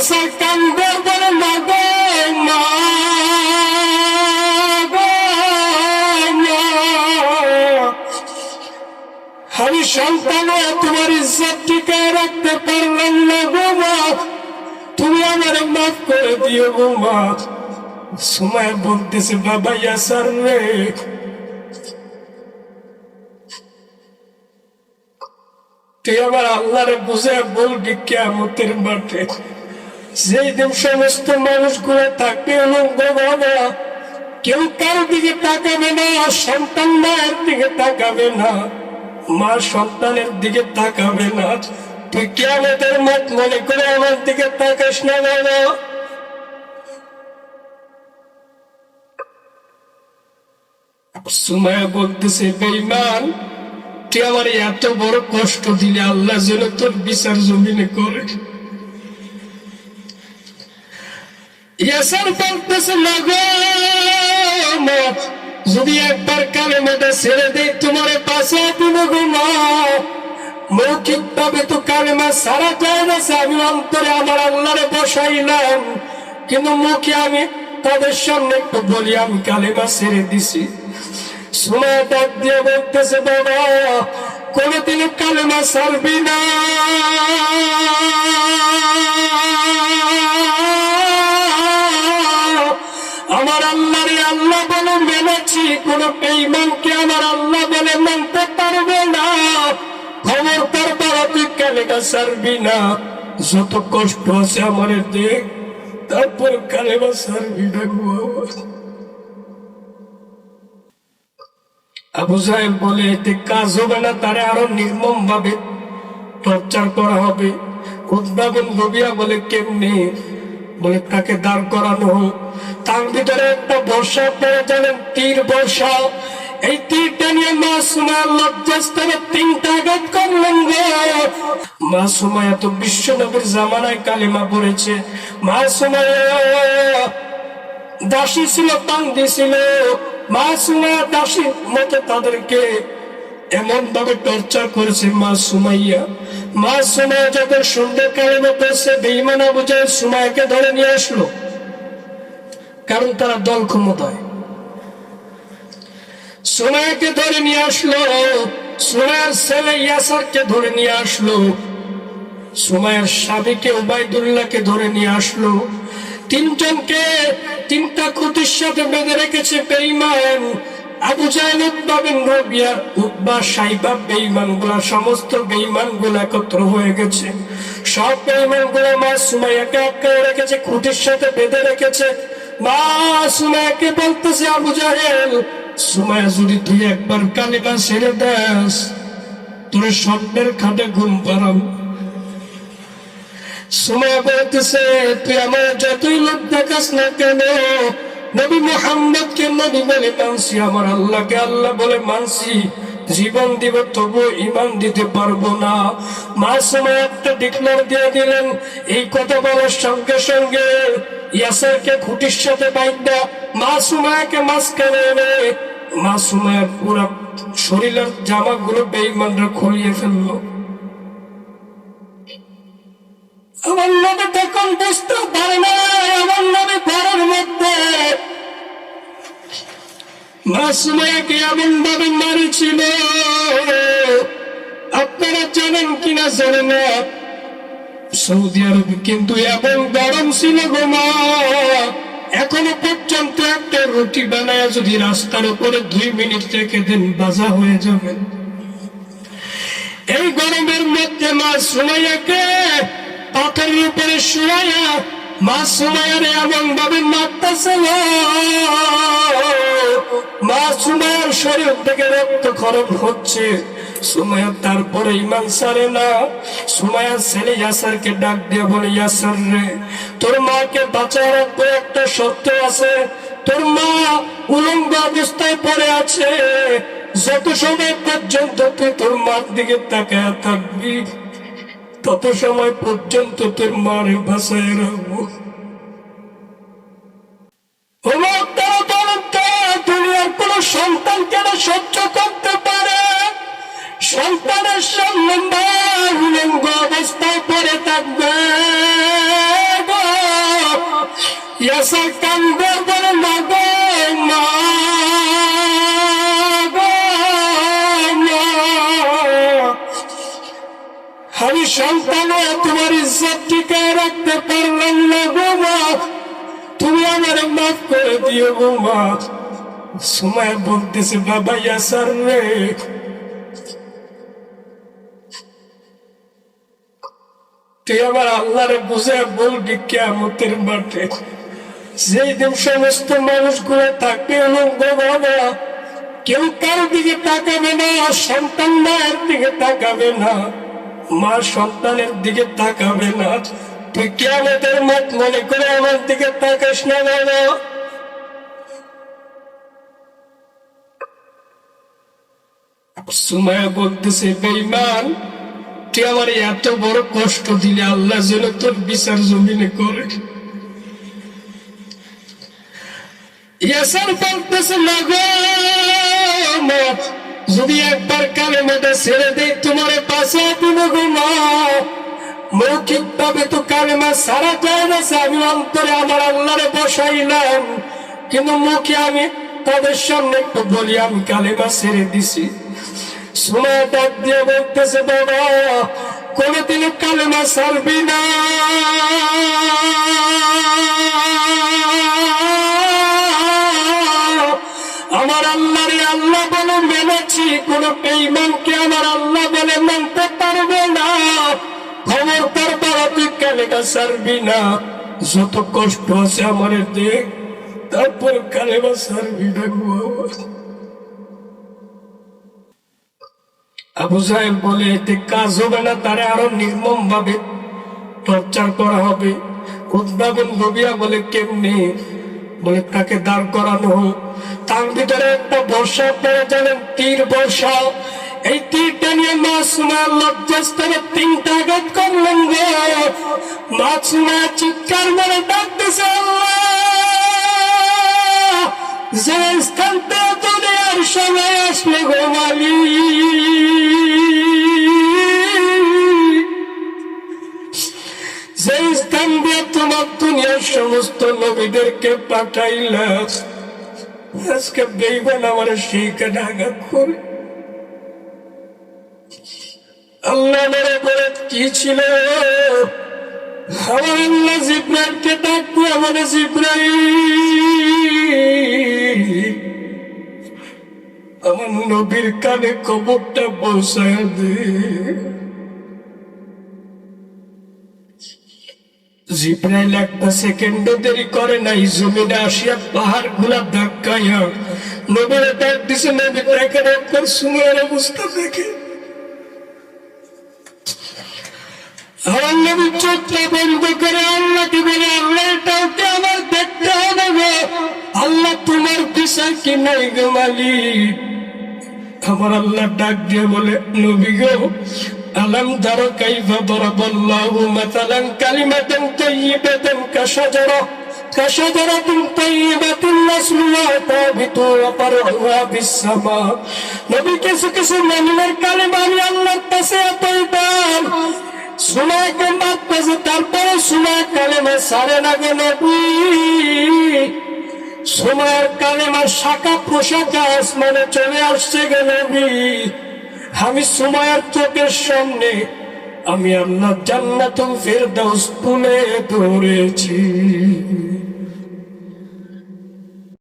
ইয়াসার কান্দে বলে না গো মা, আমি সন্তানে তোমার ইজ্জত টিকায় রাখতে পারলাম না গো মা, তুমি আমার মাফ করে দিও গো মা। সুমাইয়া বলতেছে বাবা ইয়াসার রে, তুই আমার আল্লাহরে বুঝে বলবি কিয়ামতের মাঠে, যেই দিন সমস্ত মানুষগুলো থাকবে বাবা, কেউ কারো দিকে তাকাবে না, সন্তান মায়ের দিকে তাকাবে না, মা সন্তানের দিকে তাকাবে না। তুই কিয়ামতের মাঠ মনে করে আমার দিকে তাকাস না বাবা। সুমাইয়া বলতেছে বেঈমান, তুই আমার এত বড় কষ্ট দিলে আল্লাহ যেন তোর বিচার জমিনে করে। ইয়াসার বলতেছে না গো মা, যদি একবার কালেমাটা ছেড়ে দেই তোমার পাশে দিব গো মা। মৌখিক ভাবে তো কালেমা সারা যায় না, আমি অন্তরে আমার আল্লাহরে বসাইলাম, কিন্তু মুখে আমি তাদের সামনে একটু বলি আমি কালেমা ছেড়ে দিছি। সুমাইয়া ডাক দিয়ে বলতেছে বাবা, কোনদিনও কালেমা ছাড়বি না, আমার আল্লাহরে আল্লাহ বলে মেনেছি, কোন বেঈমানকে আমার আল্লাহ বলে মানতে পারবে না। খবরদার বাবা তুই কালেমা ছাড়বি না, যত কষ্ট আছে আমার দেখ, তারপর কালেমা ছাড়বি না গো। আবু জাহেল বলে এতে কাজ হবে না, তারে আরো নির্মম ভাবে টর্চার করা হবে। উতবা বিন রবিয়া বলে কেমনে? বলে তাকে দাঁড় করানো হোক, তার ভিতরে একটা বর্ষা, আপনারা জানেন তীর বর্ষা, এই তীরটা নিয়ে মা সুমাইয়া লজ্জাস্থানে 3টা আঘাত করলেন গো। মা সুমাইয়া তো বিশ্ব নবীর জামানায় কালিমা পড়েছে। মা সুমাইয়া দাসী ছিল, বান্দি ছিল। মা সুমাইয়া দাসী মতে তাদেরকে এমন ভাবে টর্চার করেছে মা সুমাইয়া। মা সুমাইয়া যখন সুন্দর কালিমা পড়ছে, বেঈমান আবু জাহেল সুমাইয়াকে ধরে নিয়ে আসলো, কারণ তারা দল ক্ষমতায়। সুমাইয়াকে ধরে নিয়ে আসলো, সুমাইয়ার ছেলে ইয়াসারকে ধরে নিয়ে আসলো, সুমাইয়ার স্বামীকে উবাইদুল্লাহকে ধরে নিয়ে আসলো। 3 জনকে 3টা খুঁটির সাথে বেঁধে রেখেছে বেঈমান। আবু জাহেল, উতবা বিন রবিয়া, উতবা, সাইবা, বেঈমান গুলা, সমস্ত বেঈমান গুলা একত্র হয়ে গেছে। সব বেঈমান গুলা মা সুমাইয়াকে আটকায় রেখেছে, খুঁটির সাথে বেঁধে রেখেছে। মা সুমাইয়াকে বলতেছে আবু জাহেল, সুমাইয়া যদি তুই একবার কালিমা ছেড়ে দাস, তোর স্বপ্নের খাটে ঘুম পাড়াম। সুমাইয়া বলতেছে তুই আমার যতই লোক দেখাস না কেন, নবী মুহাম্মদকে নবী বলে মানছি, আমার আল্লাহকে আল্লাহ বলে মানছি, জীবন দিব তবু ঈমান দিতে পারবো না। মা সুমাইয়া একটা ডিক্লার দিয়ে দিলেন। এই কথা বলার সঙ্গে সঙ্গে ইয়াসারকে খুঁটির সাথে বাইন্ধা মা সুমাইয়াকে মাঝখানে এনে মা সুমাইয়ার পুরো শরীরের জামাগুলো বেঈমানরা খুলিয়ে ফেললো। আমার নবী তখন বুঝতে পারে না, আমার নবী ঘরের মধ্যে মা সুমাইয়াকে এমন ভাবে মারিছিল, আপনারা জানেন কিনা জানেন না, সৌদি আরব কিন্তু এমন গরম ছিল গো মা, এখনো পর্যন্ত একটা রুটি বানায় যদি রাস্তার উপরে 2 মিনিট রেখে দেন ভাজা হয়ে যাবে। এই গরমের মধ্যে মা সুমাইয়াকে পাথরের উপরে শুয়াইয়া মা সুমাইয়ার এমন ভাবে মারতেছে, মা সুমাইয়ার শরীর থেকে রক্ত খরচ হচ্ছে। সুমাইয়া তারপরে ঈমান ছাড়ে না। সুমাইয়ার ছেলে ইয়াসারকে ডাক দিয়ে বলে, ইয়াসার রে, তোর মাকে বাঁচায় রাখবো, একটা শর্ত আছে, তোর মা উলঙ্গ অবস্থায় পড়ে আছে, যত সময় পর্যন্ত তুই তোর মার দিকে তাকায় থাকবি, তত সময় পর্যন্ত তোর মারে বাঁচায় রাখবো। দুনিয়ার কোন সন্তান কেন সহ্য করতে পারে সন্তানের সামনে মা উলঙ্গ অবস্থায় পড়ে থাকবে? ইয়াসার কান্দে বলে না গো মা গো মা, আমি সন্তানে তোমার ইজ্জত টিকায় রাখতে পারলাম না গো মা, তুমি আমার মাফ করে দিও গো মা। সুমাইয়া বলতেছে বাবা ইয়াসার রে, তুই আমার আল্লাহরে বুঝে বলবি কিয়ামতের মাঠে, যেই দিন সমস্ত মানুষগুলো থাকবে বাবা, কেউ কার দিকে তাকাবে না, সন্তান মায়ের দিকে তাকাবে না, মা সন্তানের দিকে তাকাবে না। তুই কিয়ামতের মাঠ মনে করে আমার দিকে তাকাস না বাবা। সুমাইয়া বলতেছে বেঈমান, তুই আমার এত বড় কষ্ট দিলে আল্লাহ যেন তোর বিচার জমিনে করে। ইয়াসার বলতেছে না গো মা, যদি একবার কালেমাটা ছেড়ে দেই তোমার পাশে দিব গো মা। মৌখিক ভাবে তো কালেমা সারা যায় না, আমি অন্তরে আমার আল্লাহরে বসাইলাম, কিন্তু মুখে আমি তাদের সামনে একটু বলি আমি কালেমা ছেড়ে দিছি। সুমাইয়া ডাক দিয়ে বলতেছে বাবা, কোনদিনও কালেমা ছাড়বি না, আমার আল্লাহরে আল্লাহ বলে মেনেছি, কোন বেঈমানকে আমার আল্লাহ বলে মানতে পারবে না। খবরদার বাবা তুই কালেমা ছাড়বি না, যত কষ্ট আছে আমার দেখ, তারপর কালেমা ছাড়বি না গো। আবু জাহেল বলে এতে কাজ হবে না, তারে আরো নির্মম ভাবে টর্চার করা হবে। উতবা বিন রবিয়া বলে কেমনে, বলে তাকে দাঁড় করানো হোক, তার ভিতরে একটা বর্ষা পড়ে জানেন, তীর বর্ষা, এই তীরটা নিয়ে মা সুমাইয়া লজ্জাস্থানে 3টা আঘাত করলেন গো। মা সুমাইয়া চিৎকার করে ডাকতেছে আল্লাহ, যে স্থান থেকে দুনিয়ার সবাই আসলে গো মালিক, যে স্থান দিয়ে তোমার দুনিয়ার সমস্ত নবীদেরকে পাঠাইলা, আজকে বেঈমান আমার সেইখানে আঘাত করে। আল্লাহ বলে কি ছিল, আমার আল্লাহ জিব্রাইলকে ডাকবো, আমার জিব্রাইল আমার নবীর কানে খবরটা পৌঁছায় দে। জিব্রাইল একটা সেকেন্ডও দেরি করে নাই, জমিনে আসিয়া পাহাড় গুলা ধাক্কাইয়া নবীর ডাক দিছে। নবী দেখেন একবার সুমাইয়ার অবস্থা দেখে, আমার নবী চোখটা বন্ধ করে আল্লাহকে বলে আল্লাহ এটাকে আমার দেখতে হবে, আল্লাহ তোমার বিচার কি নাই গো মালিক। আমার আল্লাহ ডাক দিয়ে বলে নবী গো, আলম তারা কাইফা দরাবাল্লাহু মাসালান কালিমাতান তাইয়্যিবাতান কাশাজারাতিন তাইয়্যিবাতিন নাসলুহা তাবিতু ওয়া ফারউহা বিস-সামা। নবী কিছু কিছু মুমিনের কালিমা আমি আল্লাহর কাছে এতই দাম, সুমাইয়াকে মারতেছে, তারপরে সুমাইয়া কালেমা ছাড়ে না গো নবী। সুমাইয়ার কালেমার শাখা প্রশাখা আসমানে চলে আসছে গো নবী। আমি সুমাইয়ার চোখের সামনে আমি আল্লাহ জান্নাতুল ফেরদাউস তুলে ধরেছি।